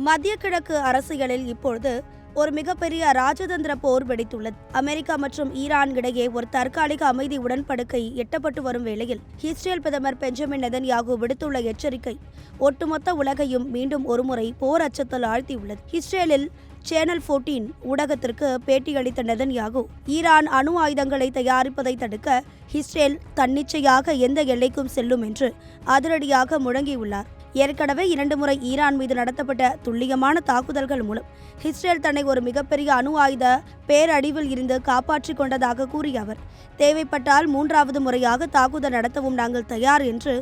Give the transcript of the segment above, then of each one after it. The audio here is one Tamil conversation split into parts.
மத்திய கிழக்கு அரசியலில் இப்பொழுது ஒரு மிகப்பெரிய ராஜதந்திர போர் வெடித்துள்ளது. அமெரிக்கா மற்றும் ஈரான் இடையே ஒரு தற்காலிக அமைதி உடன்படிக்கை எட்டப்பட்டு வரும் வேளையில் இஸ்ரேல் பிரதமர் பெஞ்சமின் நெதன்யாகு விடுத்துள்ள எச்சரிக்கை ஒட்டுமொத்த உலகையும் மீண்டும் ஒருமுறை போர் அச்சத்தில் ஆழ்த்தியுள்ளது. இஸ்ரேலில் சேனல் 14 ஊடகத்திற்கு பேட்டியளித்த நெதன்யாகு ஈரான் அணு ஆயுதங்களை தயாரிப்பதை தடுக்க இஸ்ரேல் தன்னிச்சையாக எந்த எல்லைக்கும் செல்லும் என்று அதிரடியாக முழங்கியுள்ளார். ஏற்கனவே 2 முறை ஈரான் மீது நடத்தப்பட்ட துல்லியமான தாக்குதல்கள் மூலம் இஸ்ரேல் தன்னை ஒரு மிகப்பெரிய அணு ஆயுத பேரழிவில் இருந்து காப்பாற்றிக் கொண்டதாக கூறிய அவர், தேவைப்பட்டால் 3வது முறையாக தாக்குதல் நடத்தவும் நாங்கள் தயார் என்று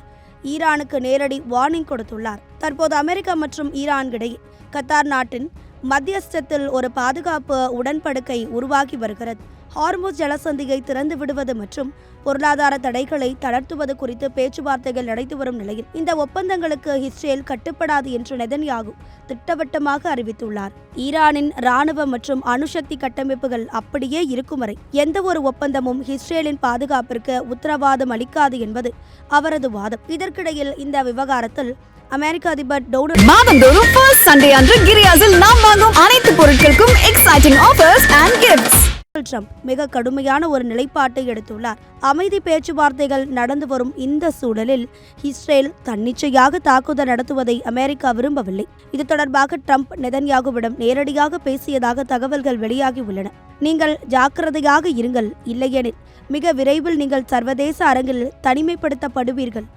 ஈரானுக்கு நேரடி வார்னிங் கொடுத்துள்ளார். தற்போது அமெரிக்கா மற்றும் ஈரான் இடையே கத்தார் நாட்டின் மத்தியஸ்தத்தில் ஒரு பாதுகாப்பு உடன்படிக்கை உருவாகி வருகிறது. ஹார்முஸ் ஜலசந்தியை திறந்து விடுவது மற்றும் பொருளாதார தடைகளை தளர்த்துவது குறித்து பேச்சுவார்த்தைகள் நடத்தி வரும் நிலையில் இந்த ஒப்பந்தங்களுக்கு இஸ்ரேல் கட்டுப்படாது என்று நெதன்யாகு திட்டவட்டமாக அறிவித்துள்ளார். ஈரானின் இராணுவ மற்றும் அணுசக்தி கட்டமைப்புகள் அப்படியே இருக்கும் வரை எந்த ஒரு ஒப்பந்தமும் இஸ்ரேலின் பாதுகாப்பிற்கு உத்தரவாதம் அளிக்காது என்பது அவரது வாதம். இதற்கிடையில் இந்த விவகாரத்தில் அமெரிக்க அதிபர் மாதந்தோறும் ஃபர்ஸ்ட் சண்டே அன்று கிரியாஸில் நாம் வாங்கும் அனைத்து பொருட்களுக்கும் exciting offers and gifts. Trump மிக கடுமையான ஒரு நிலைப்பாட்டை எடுத்துள்ளார். அமைதி பேச்சுவார்த்தைகள் நடந்து வரும் இந்த சூழலில் இஸ்ரேல் தன்னிச்சையாக தாக்குதல் நடத்துவதை அமெரிக்கா விரும்பவில்லை. இது தொடர்பாக ட்ரம்ப் நெதன்யாகுவிடம் நேரடியாக பேசியதாக தகவல்கள் வெளியாகி உள்ளன. நீங்கள் ஜாக்கிரதையாக இருங்கள், இல்லையெனில் மிக விரைவில் நீங்கள் சர்வதேச அரங்கில் தனிமைப்படுத்தப்படுவீர்கள்.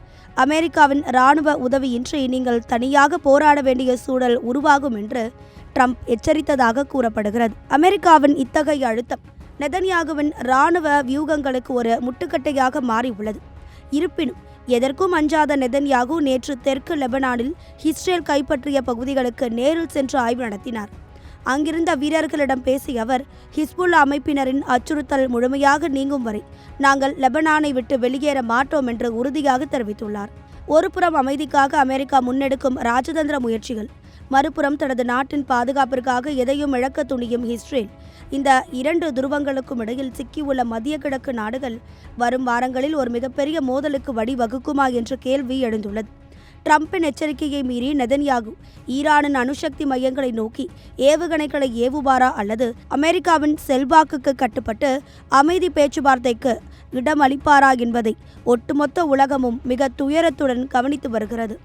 அமெரிக்காவின் இராணுவ உதவியின்றி நீங்கள் தனியாக போராட வேண்டிய சூழல் உருவாகும் என்று ட்ரம்ப் எச்சரித்ததாக கூறப்படுகிறது. அமெரிக்காவின் இத்தகைய அழுத்தம் நெதன்யாகுவின் இராணுவ வியூகங்களுக்கு ஒரு முட்டுக்கட்டையாக மாறியுள்ளது. இருப்பினும் எதற்கும் அஞ்சாத நெதன்யாகு நேற்று தெற்கு லெபனானில் இஸ்ரேல் கைப்பற்றிய பகுதிகளுக்கு நேரில் சென்று ஆய்வு நடத்தினார். அங்கிருந்த வீரர்களிடம் பேசிய அவர், ஹிஸ்புல்லா அமைப்பினரின் அச்சுறுத்தல் முழுமையாக நீங்கும் வரை நாங்கள் லெபனானை விட்டு வெளியேற மாட்டோம் என்று உறுதியாக தெரிவித்துள்ளார். ஒருபுறம் அமைதிக்காக அமெரிக்கா முன்னெடுக்கும் ராஜதந்திர முயற்சிகள், மறுபுறம் தனது நாட்டின் பாதுகாப்பிற்காக எதையும் இழக்க துணியும் இஸ்ரேல். இந்த 2 துருவங்களுக்கும் இடையில் சிக்கியுள்ள மத்திய கிழக்கு நாடுகள் வரும் வாரங்களில் ஒரு மிகப்பெரிய மோதலுக்கு வழிவகுக்குமா என்ற கேள்வி எழுந்துள்ளது. ட்ரம்பின் எச்சரிக்கையை மீறி நெதன்யாகு ஈரானின் அணுசக்தி மையங்களை நோக்கி ஏவுகணைகளை ஏவுவாரா அல்லது அமெரிக்காவின் செல்வாக்குக்கு கட்டுப்பட்டு அமைதி பேச்சுவார்த்தைக்கு இடமளிப்பாரா என்பதை ஒட்டுமொத்த உலகமும் மிக துயரத்துடன் கவனித்து வருகிறது.